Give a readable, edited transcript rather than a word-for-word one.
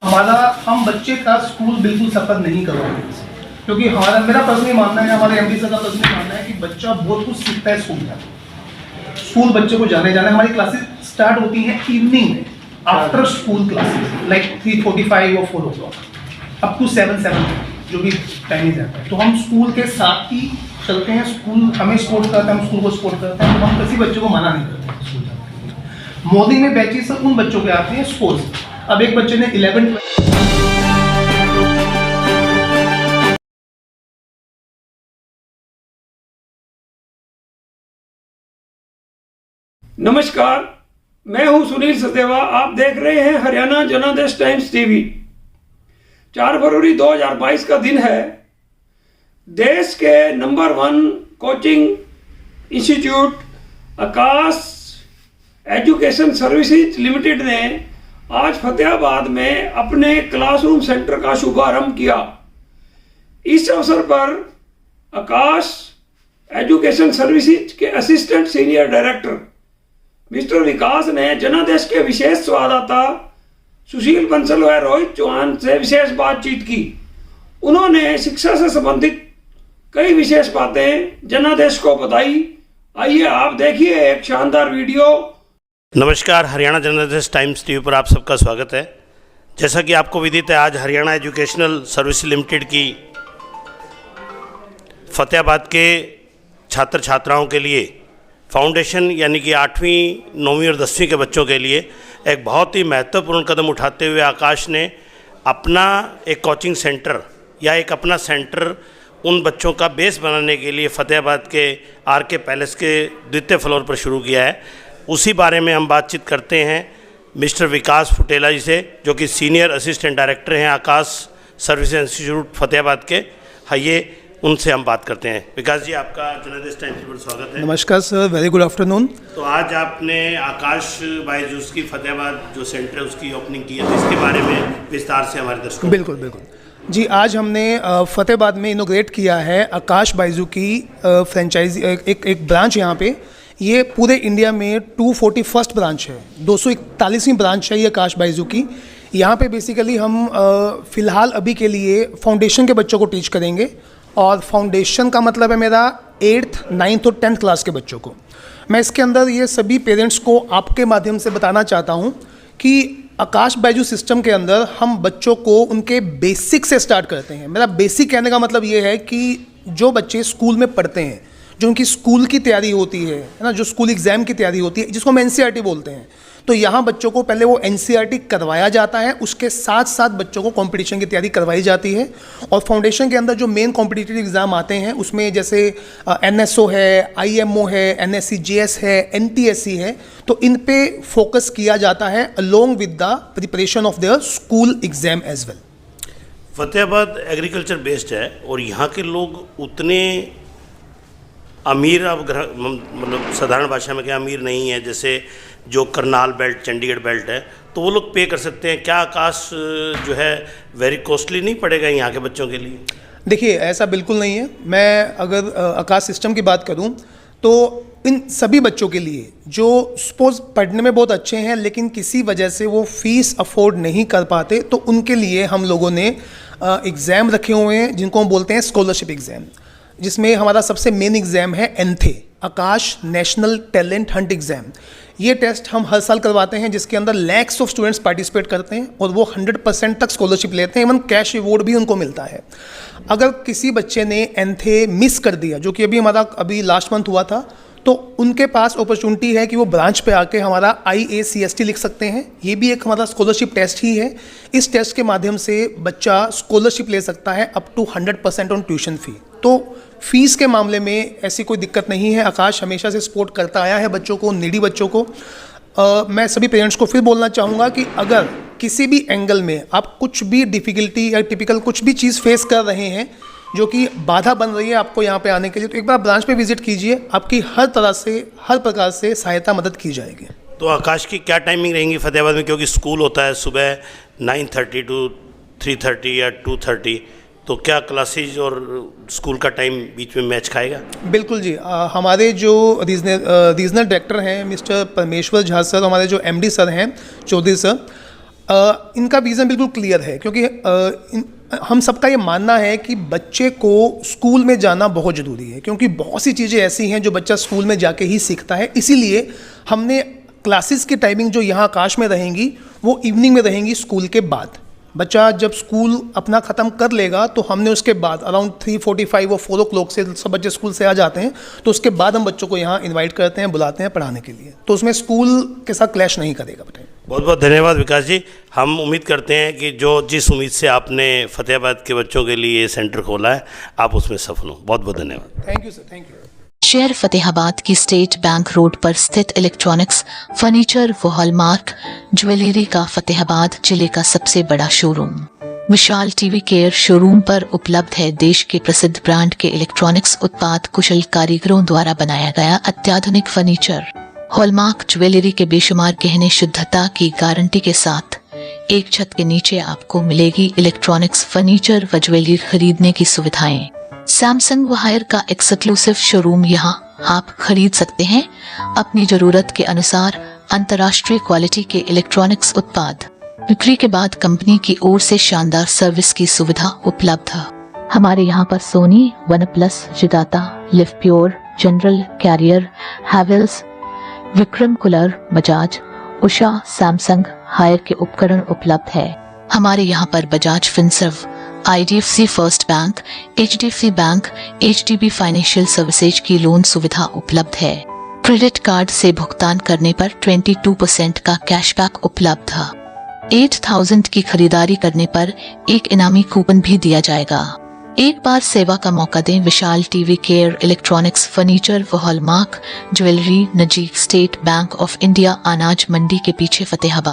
हम बच्चे का स्कूल बिल्कुल सफ़र नहीं करवाएंगे, क्योंकि मेरा पर्सनली मानना है, हमारे एमडी सर का पर्सनली मानना है कि बच्चा बहुत कुछ सीखता है स्कूल बच्चे को जाने हमारी क्लासेस स्टार्ट होती हैं इवनिंग में, आफ्टर स्कूल क्लासेस लाइक 3:45 और 4 o'clock अप टू 7 जो भी टाइमिंग रहता है। तो हम स्कूल के साथ ही चलते हैं, स्कूल हमें सपोर्ट करता है, हम स्कूल को सपोर्ट करते हैं, तो हम किसी बच्चे को मना नहीं करते स्कूल जाने के लिए। मॉर्निंग में बैचेस उन बच्चों के आते हैं स्पोर्ट्स। अब एक बच्चे ने 11th नमस्कार, मैं हूं सुनील सचदेवा। आप देख रहे हैं हरियाणा जनादेश टाइम्स टीवी। 4 फरवरी 2022 का दिन है। देश के नंबर 1 कोचिंग इंस्टीट्यूट आकाश एजुकेशन सर्विसेज लिमिटेड ने आज फतेहाबाद में अपने क्लासरूम सेंटर का शुभारंभ किया। इस अवसर पर आकाश एजुकेशन सर्विसेज के असिस्टेंट सीनियर डायरेक्टर मिस्टर विकास ने जनादेश के विशेष संवाददाता सुशील बंसल व रोहित चौहान से विशेष बातचीत की। उन्होंने शिक्षा से संबंधित कई विशेष बातें जनादेश को बताई। आइए आप देखिए एक शानदार वीडियो। नमस्कार, हरियाणा जनादेश टाइम्स टीवी पर आप सबका स्वागत है। जैसा कि आपको विदित है, आज हरियाणा एजुकेशनल सर्विस लिमिटेड की फतेहाबाद के छात्र छात्राओं के लिए फाउंडेशन यानी कि 8वीं 9वीं और 10वीं के बच्चों के लिए एक बहुत ही महत्वपूर्ण कदम उठाते हुए आकाश ने अपना एक कोचिंग सेंटर या एक अपना सेंटर उन बच्चों का बेस बनाने के लिए फतेहाबाद के आर.के. पैलेस के 2य फ्लोर पर शुरू किया है। उसी बारे में हम बातचीत करते हैं मिस्टर विकास फुटेला जी से, जो कि सीनियर असिस्टेंट डायरेक्टर हैं आकाश सर्विस इंस्टीट्यूट फतेहाबाद के। आइए उनसे हम बात करते हैं। विकास जी, आपका जनादेश टाइम्स पर स्वागत है। नमस्कार सर, वेरी गुड आफ्टरनून। तो आज आपने आकाश बायजूस की फतेहाबाद जो सेंटर है उसकी ओपनिंग की है, तो इसके बारे में विस्तार से हमारे दर्शकों। बिल्कुल जी, आज हमने फतेहाबाद में इनोग्रेट किया है आकाश बायजू की फ्रेंचाइजी, एक ब्रांच यहाँ पे। ये पूरे इंडिया में 241st ब्रांच है, 241वीं ब्रांच है ये आकाश बायजू की। यहाँ पे बेसिकली हम फ़िलहाल अभी के लिए फाउंडेशन के बच्चों को टीच करेंगे, और फाउंडेशन का मतलब है मेरा 8th 9th और 10th क्लास के बच्चों को। मैं इसके अंदर ये सभी पेरेंट्स को आपके माध्यम से बताना चाहता हूँ कि आकाश बायजू सिस्टम के अंदर हम बच्चों को उनके बेसिक से स्टार्ट करते हैं। मेरा बेसिक कहने का मतलब ये है कि जो बच्चे स्कूल में पढ़ते हैं, जो उनकी स्कूल की तैयारी होती है ना, जो स्कूल एग्ज़ाम की तैयारी होती है, जिसको हम NCERT बोलते हैं, तो यहाँ बच्चों को पहले वो NCERT करवाया जाता है। उसके साथ साथ बच्चों को कंपटीशन की तैयारी करवाई जाती है। और फाउंडेशन के अंदर जो मेन कॉम्पिटिटिव एग्ज़ाम आते हैं उसमें जैसे NSO है, IMO है, NSC JS है, NTSC है, तो इन पे फोकस किया जाता है along with the preparation of their school exam as well. Fatehabad agriculture based है और यहाँ के लोग उतने अमीर, अब मतलब साधारण भाषा में क्या अमीर नहीं है, जैसे जो करनाल बेल्ट, चंडीगढ़ बेल्ट है, तो वो लोग पे कर सकते हैं क्या? आकाश जो है वेरी कॉस्टली नहीं पड़ेगा यहाँ के बच्चों के लिए? देखिए, ऐसा बिल्कुल नहीं है। मैं अगर आकाश सिस्टम की बात करूँ तो इन सभी बच्चों के लिए जो सपोज पढ़ने में बहुत अच्छे हैं लेकिन किसी वजह से वो फीस अफोर्ड नहीं कर पाते, तो उनके लिए हम लोगों ने एग्ज़ाम रखे हुए हैं जिनको हम बोलते हैं स्कॉलरशिप एग्ज़ाम, जिसमें हमारा सबसे मेन एग्ज़ाम है एनथे, आकाश नेशनल टैलेंट हंट एग्ज़ाम। ये टेस्ट हम हर साल करवाते हैं, जिसके अंदर लैक्स ऑफ स्टूडेंट्स पार्टिसिपेट करते हैं और वो 100% तक स्कॉलरशिप लेते हैं, इवन कैश रिवॉर्ड भी उनको मिलता है। अगर किसी बच्चे ने एनथे मिस कर दिया, जो कि अभी लास्ट मंथ हुआ था, तो उनके पास अपॉर्चुनिटी है कि वो ब्रांच पे आके हमारा IACST लिख सकते हैं। ये भी एक हमारा स्कॉलरशिप टेस्ट ही है। इस टेस्ट के माध्यम से बच्चा स्कॉलरशिप ले सकता है up to 100% on tuition fee. तो फीस के मामले में ऐसी कोई दिक्कत नहीं है। आकाश हमेशा से सपोर्ट करता आया है बच्चों को, नीडी बच्चों को। मैं सभी पेरेंट्स को फिर बोलना चाहूँगा कि अगर किसी भी एंगल में आप कुछ भी डिफ़िकल्टी या टिपिकल कुछ भी चीज़ फेस कर रहे हैं जो कि बाधा बन रही है आपको यहाँ पे आने के लिए, तो एक बार ब्रांच पे विजिट कीजिए, आपकी हर प्रकार से सहायता मदद की जाएगी। तो आकाश की क्या टाइमिंग रहेंगी फतेहाबाद में? क्योंकि स्कूल होता है सुबह 9:30 to 3:30 या 2:30, तो क्या क्लासेज और स्कूल का टाइम बीच में मैच खाएगा? बिल्कुल जी। हमारे जो रीजनल डायरेक्टर हैं मिस्टर परमेश्वर झा सर, हमारे जो MD सर हैं चौधरी सर, इनका रीज़न बिल्कुल क्लियर है, क्योंकि हम सबका ये मानना है कि बच्चे को स्कूल में जाना बहुत ज़रूरी है, क्योंकि बहुत सी चीज़ें ऐसी हैं जो बच्चा स्कूल में जाके ही सीखता है। इसीलिए हमने क्लासेस की टाइमिंग जो यहाँ आकाश में रहेंगी वो इवनिंग में रहेंगी स्कूल के बाद। बच्चा जब स्कूल अपना ख़त्म कर लेगा तो हमने उसके बाद अराउंड 3:45 और 4 o'clock से सब बच्चे स्कूल से आ जाते हैं, तो उसके बाद हम बच्चों को यहाँ इनवाइट करते हैं, बुलाते हैं पढ़ाने के लिए, तो उसमें स्कूल के साथ क्लैश नहीं करेगा। बताइए। बहुत बहुत धन्यवाद विकास जी। हम उम्मीद करते हैं कि जिस उम्मीद से आपने फतेहाबाद के बच्चों के लिए सेंटर खोला है आप उसमें सफल हों। बहुत बहुत धन्यवाद। Thank you sir, thank you. शहर फतेहाबाद की स्टेट बैंक रोड पर स्थित इलेक्ट्रॉनिक्स, फर्नीचर व हॉलमार्क ज्वेलरी का फतेहाबाद जिले का सबसे बड़ा शोरूम विशाल टीवी केयर शोरूम पर उपलब्ध है देश के प्रसिद्ध ब्रांड के इलेक्ट्रॉनिक्स उत्पाद कुशल कारीगरों द्वारा बनाया गया अत्याधुनिक फर्नीचर, हॉलमार्क ज्वेलरी के बेशुमार गहने शुद्धता की गारंटी के साथ एक छत के नीचे आपको मिलेगी इलेक्ट्रॉनिक्स, फर्नीचर व ज्वेलरी खरीदने की सुविधाएं। सैमसंग व हायर का एक्सक्लूसिव शोरूम यहाँ आप खरीद सकते हैं अपनी जरूरत के अनुसार अंतर्राष्ट्रीय क्वालिटी के इलेक्ट्रॉनिक्स उत्पाद। बिक्री के बाद कंपनी की ओर से शानदार सर्विस की सुविधा उपलब्ध है। हमारे यहाँ पर सोनी, वन प्लस, जिदाता, Livpure, General, Carrier, Havells, Vikram cooler, Bajaj, Usha, Samsung, Haier के उपकरण उपलब्ध है। हमारे यहाँ पर Bajaj Finserv, IDFC first bank, HDFC bank, HDB financial services की लोन सुविधा उपलब्ध है। क्रेडिट कार्ड से भुगतान करने पर 22% का कैशबैक उपलब्ध है। 8,000 की खरीदारी करने पर एक इनामी कूपन भी दिया जाएगा। एक बार सेवा का मौका दें। विशाल टीवी केयर इलेक्ट्रॉनिक्स, फर्नीचर व हॉलमार्क ज्वेलरी, नजीक स्टेट बैंक ऑफ इंडिया, अनाज मंडी के पीछे, फतेहाबाद।